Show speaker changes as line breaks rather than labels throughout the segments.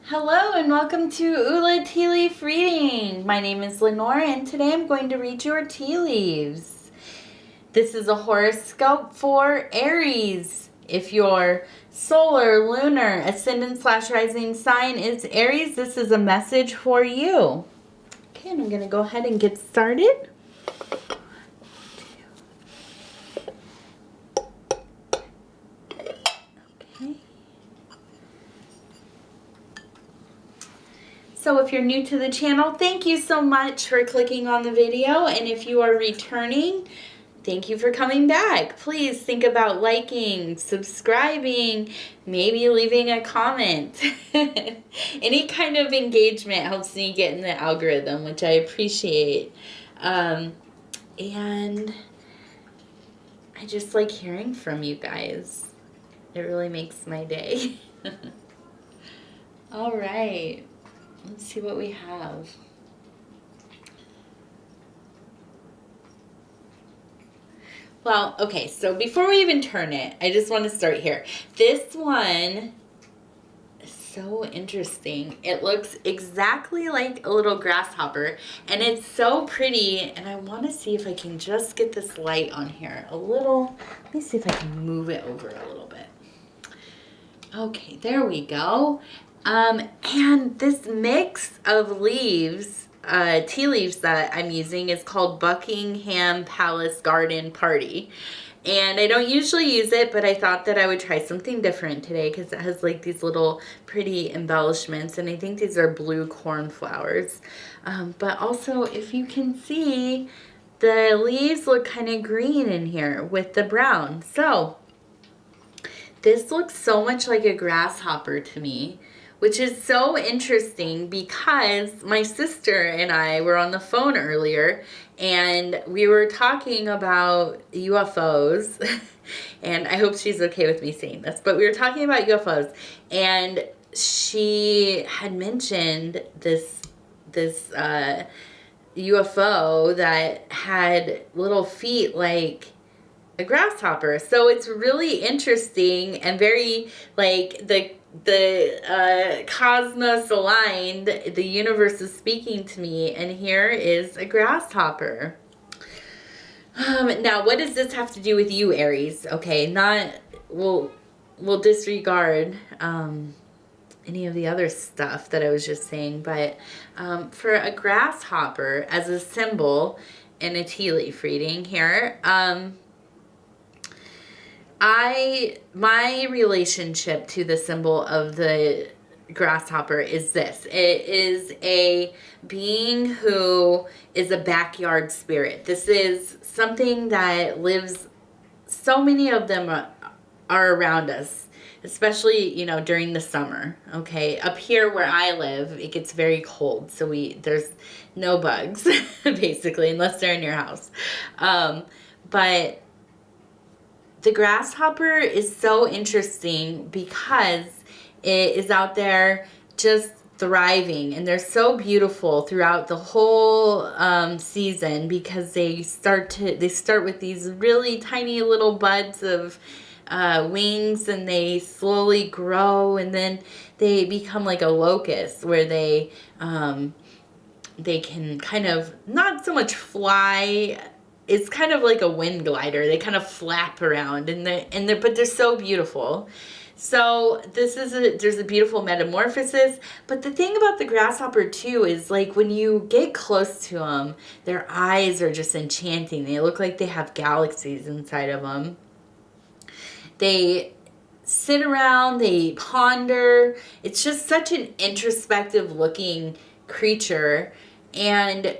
Hello and welcome to Ula Tea Leaf Reading. My name is Lenor and today I'm going to read your tea leaves. This is a horoscope for Aries. If your solar, lunar, ascendant/rising sign is Aries, this is a message for you. Okay, and I'm going to go ahead and get started. So if you're new to the channel, thank you so much for clicking on the video. And if you are returning, thank you for coming back. Please think about liking, subscribing, maybe leaving a comment. Any kind of engagement helps me get in the algorithm, which I appreciate. And I just like hearing from you guys. It really makes my day. All right. Let's see what we have. Well, okay, so before we even turn it, I just want to start here. This one is so interesting. It looks exactly like a little grasshopper, and it's so pretty, and I want to see if I can just get this light on here a little. Let me see if I can move it over a little bit. Okay, there we go. And this mix of leaves, tea leaves that I'm using is called Buckingham Palace Garden Party. And I don't usually use it, but I thought that I would try something different today because it has like these little pretty embellishments. And I think these are blue cornflowers. But also, if you can see, the leaves look kind of green in here with the brown. So this looks so much like a grasshopper to me, which is so interesting because my sister and I were on the phone earlier and we were talking about UFOs. And I hope she's okay with me saying this, but we were talking about UFOs and she had mentioned this UFO that had little feet like a grasshopper. So it's really interesting and very like the cosmos aligned. The universe is speaking to me, and here is a grasshopper. Now, what does this have to do with you, Aries? Okay, we'll disregard any of the other stuff that I was just saying, but for a grasshopper as a symbol in a tea leaf reading here, my relationship to the symbol of the grasshopper is this. It is a being who is a backyard spirit. This is something that lives, so many of them are around us, especially, you know, during the summer. Okay, up here where I live, it gets very cold, so there's no bugs, basically, unless they're in your house. But the grasshopper is so interesting because it is out there just thriving, and they're so beautiful throughout the whole season because they start with these really tiny little buds of wings, and they slowly grow, and then they become like a locust where they can kind of not so much fly. It's kind of like a wind glider. They kind of flap around, but they're so beautiful. So there's a beautiful metamorphosis. But the thing about the grasshopper too is, like, when you get close to them, their eyes are just enchanting. They look like they have galaxies inside of them. They sit around, they ponder. It's just such an introspective looking creature, and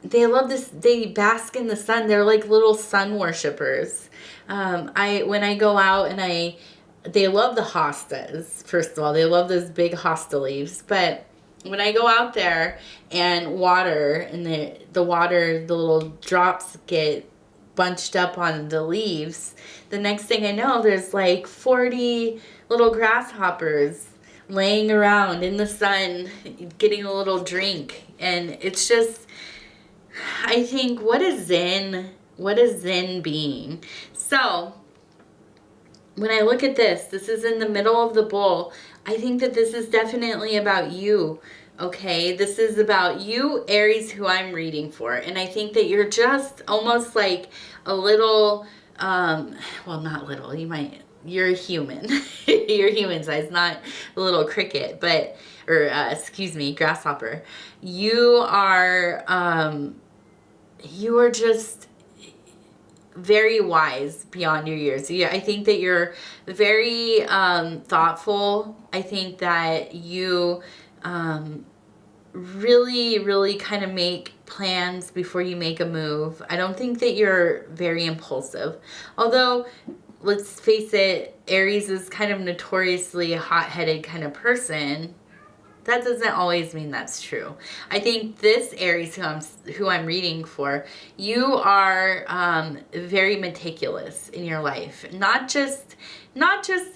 they love this. They bask in the sun. They're like little sun worshippers. When I go out and they love the hostas. First of all, they love those big hosta leaves. But when I go out there and water, and the little drops get bunched up on the leaves, the next thing I know, there's like 40 little grasshoppers laying around in the sun, getting a little drink, and it's just, I think, what is Zen being? So when I look at this is in the middle of the bowl. I think that this is definitely about you. Okay, this is about you, Aries, who I'm reading for. And I think that you're just almost like a little, well, not little, you're a human. You're human size, not a little cricket, but, or, excuse me, grasshopper. You are just very wise beyond your years. Yeah, I think that you're very thoughtful. I think that you really kind of make plans before you make a move. I don't think that you're very impulsive. Although, let's face it, Aries is kind of notoriously a hot-headed kind of person. That doesn't always mean that's true. I think this Aries who I'm reading for, you are very meticulous in your life. Not just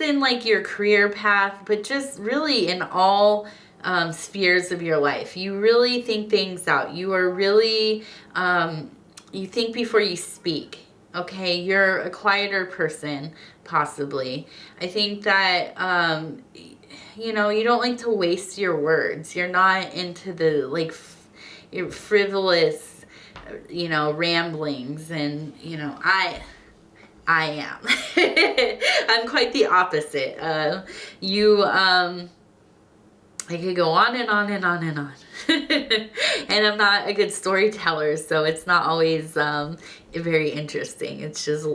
in like your career path, but just really in all spheres of your life. You really think things out. You are really, you think before you speak. Okay, you're a quieter person, possibly. I think that, you know, you don't like to waste your words. You're not into the, like, frivolous, you know, ramblings. And, you know, I am. I'm quite the opposite. I could go on and on and on and on. And I'm not a good storyteller, so it's not always very interesting. It's just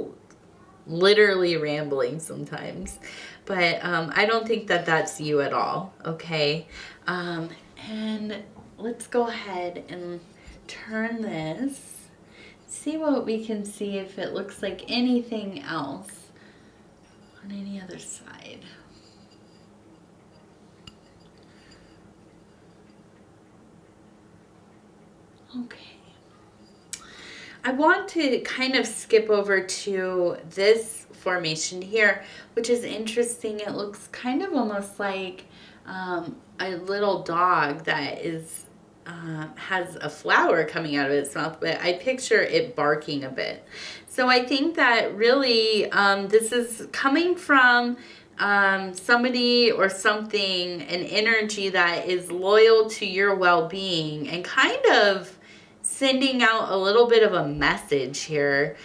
literally rambling sometimes. But I don't think that that's you at all, okay? And let's go ahead and turn this. See what we can see if it looks like anything else on any other side. Okay. I want to kind of skip over to this formation here, which is interesting. It looks kind of almost like a little dog that is has a flower coming out of its mouth, but I picture it barking a bit. So I think that really this is coming from somebody or something, an energy that is loyal to your well-being and kind of sending out a little bit of a message here.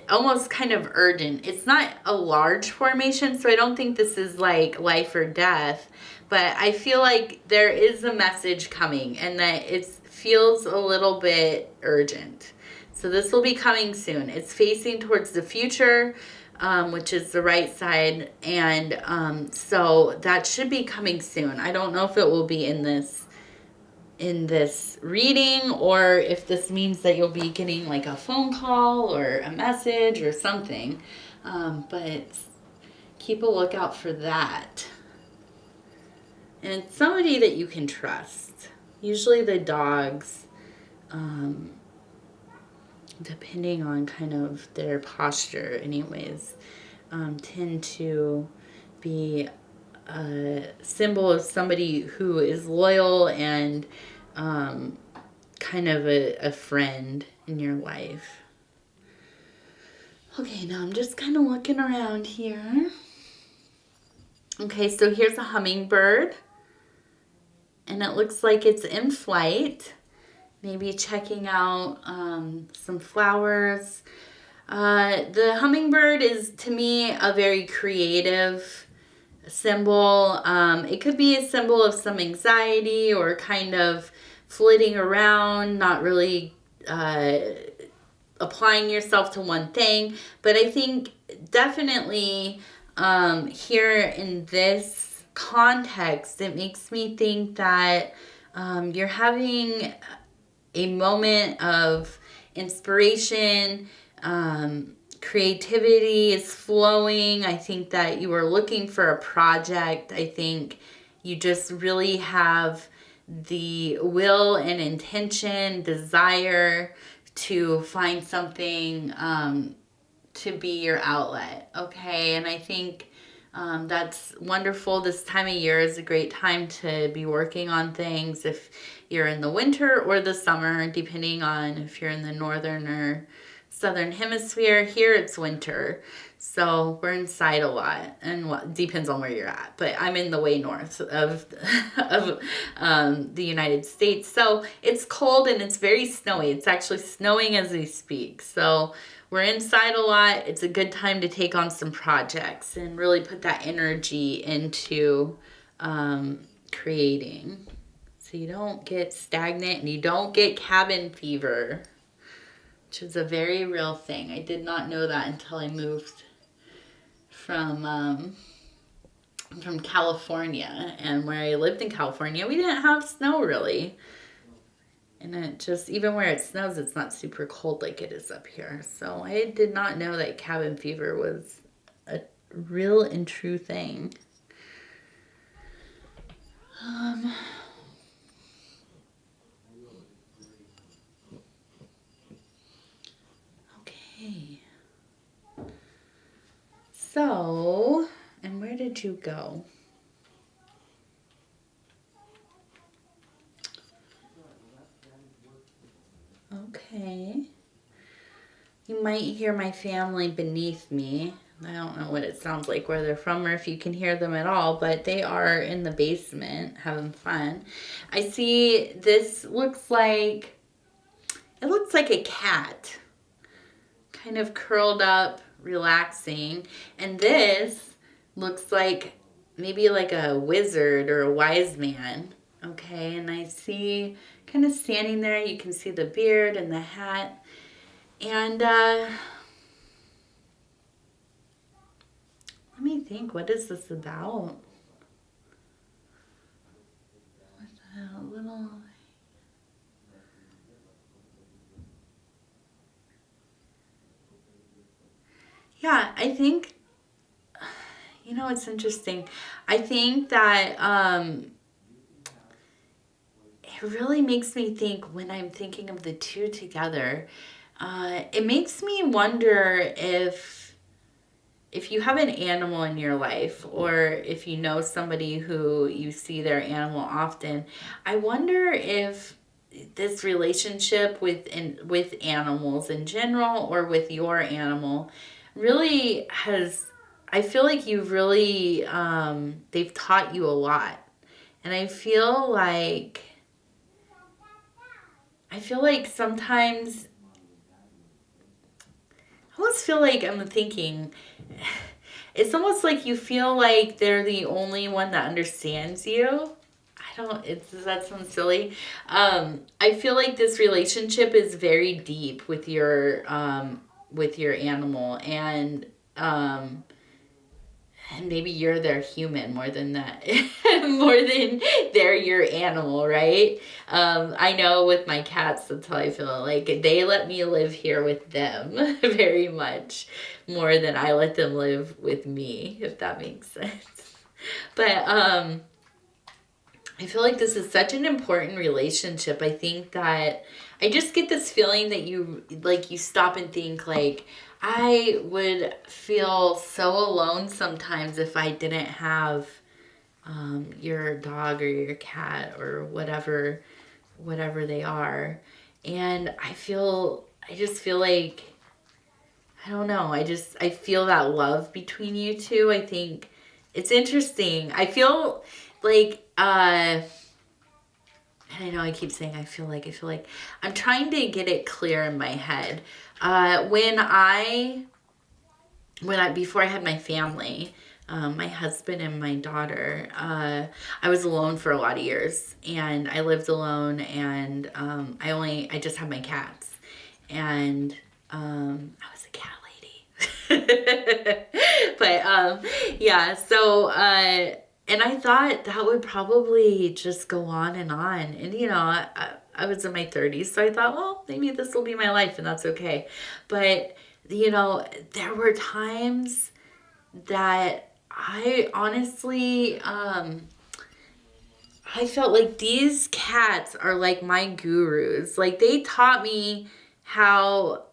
Almost kind of urgent. It's not a large formation, so I don't think this is like life or death, but I feel like there is a message coming and that it feels a little bit urgent. So this will be coming soon. It's facing towards the future, which is the right side, and so that should be coming soon. I don't know if it will be in this reading or if this means that you'll be getting like a phone call or a message or something, but keep a lookout for that. And it's somebody that you can trust. Usually the dogs, depending on kind of their posture anyways, tend to be a symbol of somebody who is loyal and kind of a friend in your life. Okay, now I'm just kind of looking around here. Okay, so here's a hummingbird, and it looks like it's in flight, maybe checking out some flowers. The hummingbird is, to me, a very creative symbol. It could be a symbol of some anxiety or kind of flitting around, not really applying yourself to one thing. But I think definitely here in this context, it makes me think that you're having a moment of inspiration, creativity is flowing. I think that you are looking for a project. I think you just really have the will and intention, desire to find something to be your outlet. Okay, and I think that's wonderful. This time of year is a great time to be working on things if you're in the winter or the summer, depending on if you're in the northern or southern hemisphere. Here it's winter, so we're inside a lot, and depends on where you're at. But I'm in the way north of the United States, so it's cold and it's very snowy. It's actually snowing as we speak, so we're inside a lot. It's a good time to take on some projects and really put that energy into creating, so you don't get stagnant and you don't get cabin fever, which is a very real thing. I did not know that until I moved from California. And where I lived in California, we didn't have snow really. And it just, even where it snows, it's not super cold like it is up here. So I did not know that cabin fever was a real and true thing. Okay. So, and where did you go? Okay. You might hear my family beneath me. I don't know what it sounds like, where they're from, or if you can hear them at all, but they are in the basement having fun. I see this looks like a cat, kind of curled up, relaxing. And this looks like maybe like a wizard or a wise man. Okay, and I see kind of standing there, you can see the beard and the hat. And let me think, what is this about? What's that little... Yeah, I think, you know, it's interesting. I think that it really makes me think, when I'm thinking of the two together, it makes me wonder if you have an animal in your life, or if you know somebody who you see their animal often, I wonder if this relationship with animals in general, or with your animal, really has, I feel like you've really, they've taught you a lot. And I feel like sometimes, I almost feel like I'm thinking, it's almost like you feel like they're the only one that understands you. Does that sound silly? I feel like this relationship is very deep with your animal, and maybe you're their human more than that, more than they're your animal, right? I know with my cats, that's how I feel. Like, they let me live here with them very much more than I let them live with me, if that makes sense. But I feel like this is such an important relationship. I think that I just get this feeling that you stop and think, like, I would feel so alone sometimes if I didn't have your dog or your cat or whatever they are. And I just feel like, I don't know, I feel that love between you two. I think it's interesting. I feel like, and I know I keep saying I feel like, I'm trying to get it clear in my head. Before I had my family, my husband and my daughter, I was alone for a lot of years, and I lived alone, and I just had my cats, and I was a cat lady. But yeah, so and I thought that would probably just go on. And you know, I was in my 30s, so I thought, well, maybe this will be my life, and that's okay. But you know, there were times that I honestly, I felt like these cats are like my gurus. Like, they taught me how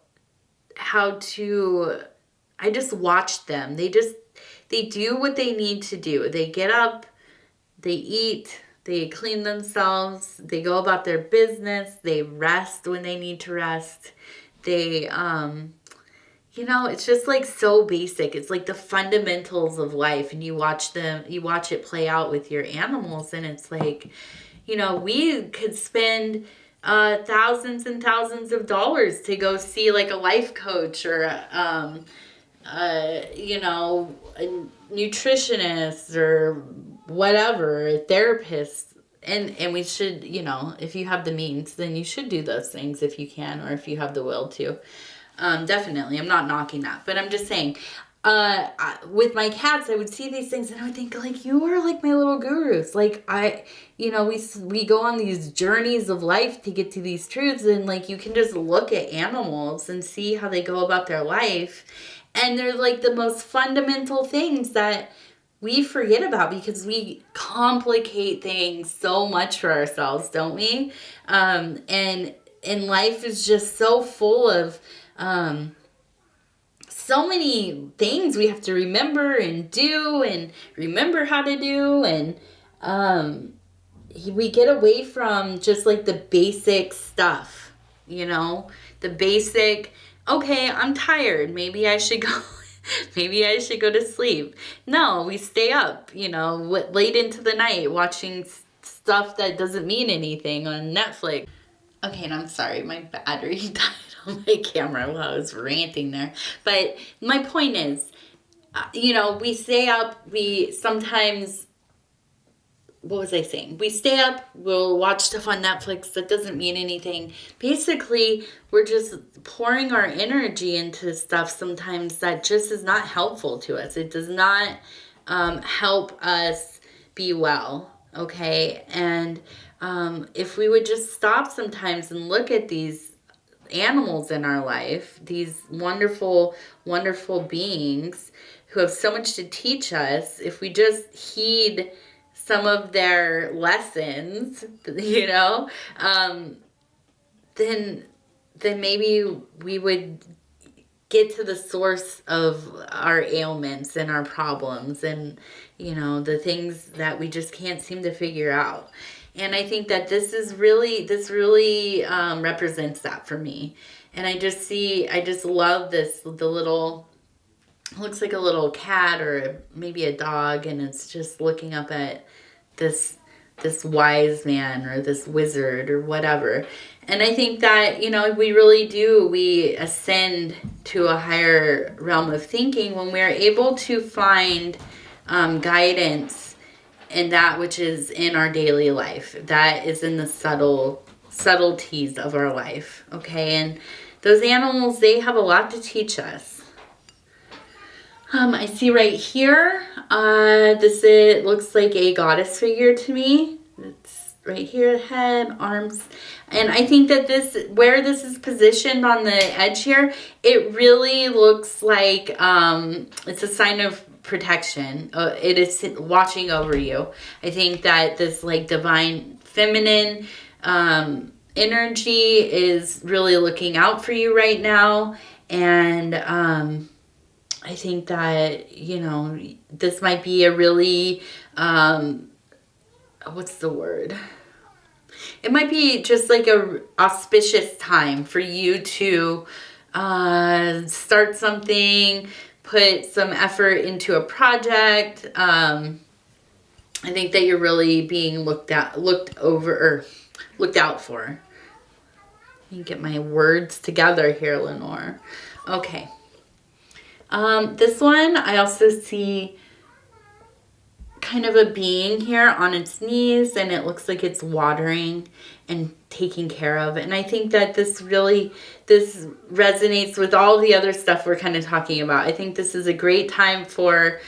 to, I just watched them. They do what they need to do. They get up, they eat, they clean themselves, they go about their business, they rest when they need to rest. They, you know, it's just like so basic. It's like the fundamentals of life, and you watch it play out with your animals, and it's like, you know, we could spend thousands and thousands of dollars to go see like a life coach or you know, a nutritionist or whatever, a therapist. And we should, you know, if you have the means, then you should do those things if you can, or if you have the will to. Definitely. I'm not knocking that, but I'm just saying, with my cats, I would see these things and I would think, like, you are like my little gurus. Like, you know, we go on these journeys of life to get to these truths, and like, you can just look at animals and see how they go about their life. And they're like the most fundamental things that we forget about because we complicate things so much for ourselves, don't we? And life is just so full of so many things we have to remember and do and remember how to do. And we get away from just like the basic stuff, you know, the basic, okay, I'm tired. Maybe I should go. Maybe I should go to sleep. No, we stay up, you know, late into the night watching stuff that doesn't mean anything on Netflix. Okay, and I'm sorry, my battery died on my camera while I was ranting there. But my point is, you know, we stay up, we sometimes, what was I saying? We stay up, we'll watch stuff on Netflix that doesn't mean anything. Basically, we're just pouring our energy into stuff sometimes that just is not helpful to us. It does not help us be well, okay? And if we would just stop sometimes and look at these animals in our life, these wonderful, wonderful beings who have so much to teach us, if we just heed some of their lessons, you know, then maybe we would get to the source of our ailments and our problems and, you know, the things that we just can't seem to figure out. And I think that this really represents that for me. And I just love this, the little, looks like a little cat or maybe a dog, and it's just looking up at this wise man or this wizard or whatever. And I think that, you know, we ascend to a higher realm of thinking when we're able to find guidance in that which is in our daily life, that is in the subtleties of our life, okay? And those animals, they have a lot to teach us. I see right here, it looks like a goddess figure to me. It's right here, head, arms. And I think that where this is positioned on the edge here, it really looks like it's a sign of protection. It is watching over you. I think that this like divine feminine energy is really looking out for you right now. And I think that, you know, this might be a really, what's the word? It might be just like a auspicious time for you to start something, put some effort into a project. I think that you're really being looked out for. Let me get my words together here, Lenor. Okay. This one, I also see kind of a being here on its knees, and it looks like it's watering and taking care of. And I think that this resonates with all the other stuff we're kind of talking about. I think this is a great time for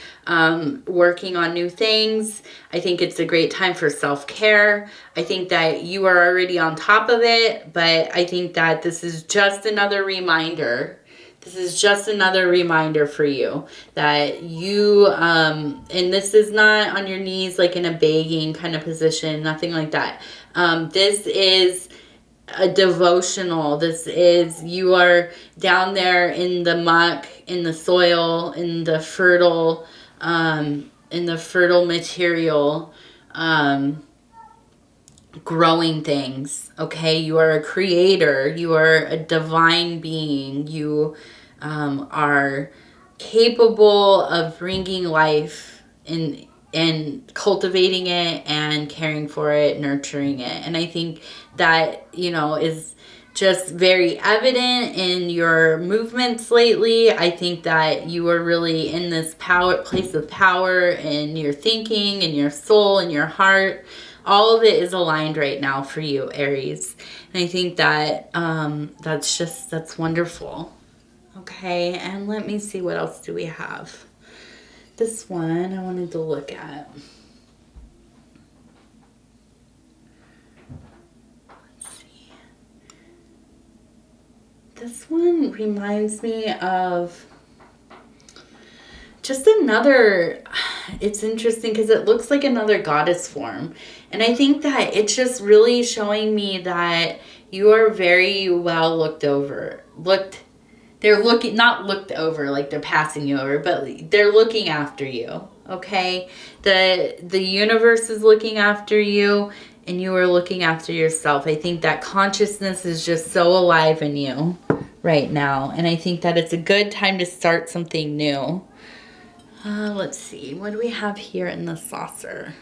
working on new things. I think it's a great time for self-care. I think that you are already on top of it, but I think that this is just another reminder. This is just another reminder for you that you, and this is not on your knees like in a begging kind of position, nothing like that. This is a devotional. This is, you are down there in the muck, in the soil, in the fertile material, growing things, okay? You are a creator. You are a divine being. You are capable of bringing life in and cultivating it and caring for it, nurturing it. And I think that, you know, is just very evident in your movements lately. I think that you are really in this place of power in your thinking and your soul and your heart. All of it is aligned right now for you, Aries. And I think that that's wonderful. Okay, and let me see, what else do we have? This one I wanted to look at. Let's see. This one reminds me of just another, it's interesting because it looks like another goddess form. And I think that it's just really showing me that you are very well looked over. They're looking, not looked over like they're passing you over, but they're looking after you, okay? The universe is looking after you, and you are looking after yourself. I think that consciousness is just so alive in you right now, and I think that it's a good time to start something new. Let's see, what do we have here in the saucer?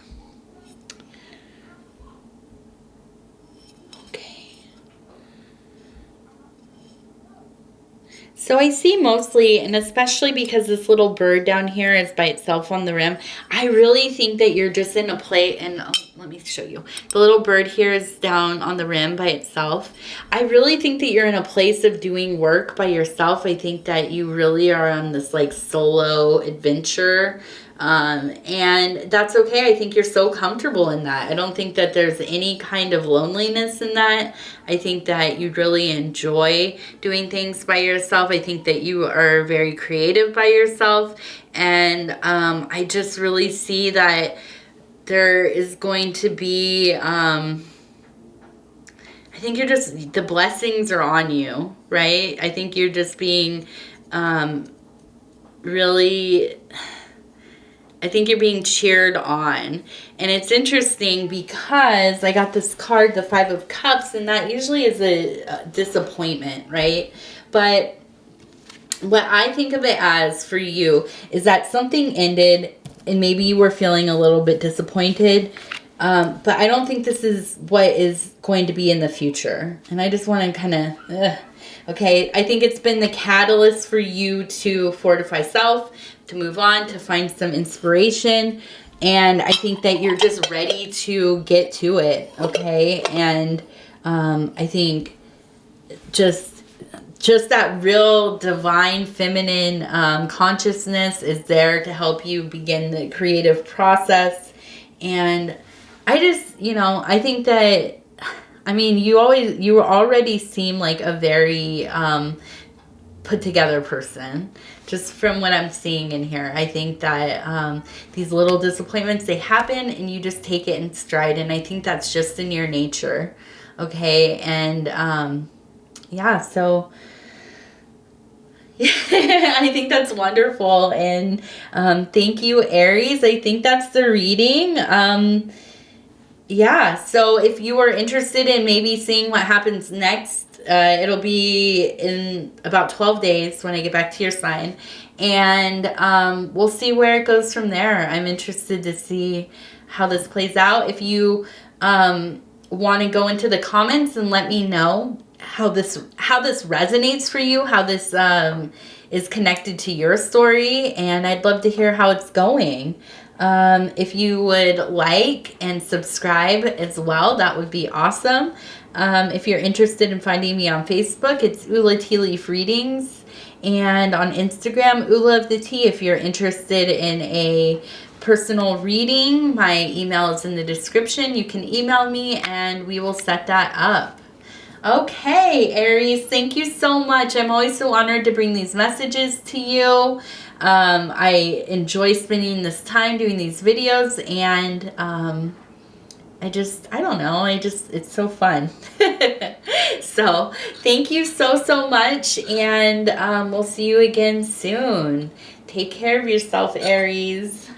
So I see mostly, and especially because this little bird down here is by itself on the rim, I really think that you're just in a play, and let me show you. The little bird here is down on the rim by itself. I really think that you're in a place of doing work by yourself. I think that you really are on this like solo adventure. And that's okay. I think you're so comfortable in that. I don't think that there's any kind of loneliness in that. I think that you really enjoy doing things by yourself. I think that you are very creative by yourself. And I just really see that there is going to be, I think you're just, the blessings are on you, right? I think you're just being really... I think you're being cheered on. And it's interesting because I got this card, the 5 of Cups, and that usually is a disappointment, right? But what I think of it as for you is that something ended and maybe you were feeling a little bit disappointed. But I don't think this is what is going to be in the future. And I just want to kind of... Okay, I think it's been the catalyst for you to fortify self, to move on, to find some inspiration. And I think that you're just ready to get to it, okay? And I think just that real divine feminine consciousness is there to help you begin the creative process. And I just, you know, I think that... I mean, you already seem like a very put together person, just from what I'm seeing in here. I think that these little disappointments, they happen and you just take it in stride. And I think that's just in your nature. Okay. And yeah, so I think that's wonderful. And thank you, Aries. I think that's the reading. Yeah, so if you are interested in maybe seeing what happens next, it'll be in about 12 days when I get back to your sign. And we'll see where it goes from there. I'm interested to see how this plays out. If you want to go into the comments and let me know how this resonates for you, how this is connected to your story, and I'd love to hear how it's going. If you would like and subscribe as well, that would be awesome. If you're interested in finding me on Facebook, it's Ula Tea Leaf Readings. And on Instagram, Ula of the Tea. If you're interested in a personal reading, my email is in the description. You can email me and we will set that up. Okay, Aries, thank you so much. I'm always so honored to bring these messages to you. I enjoy spending this time doing these videos, and I don't know, it's so fun. So thank you so much, and we'll see you again soon. Take care of yourself, Aries.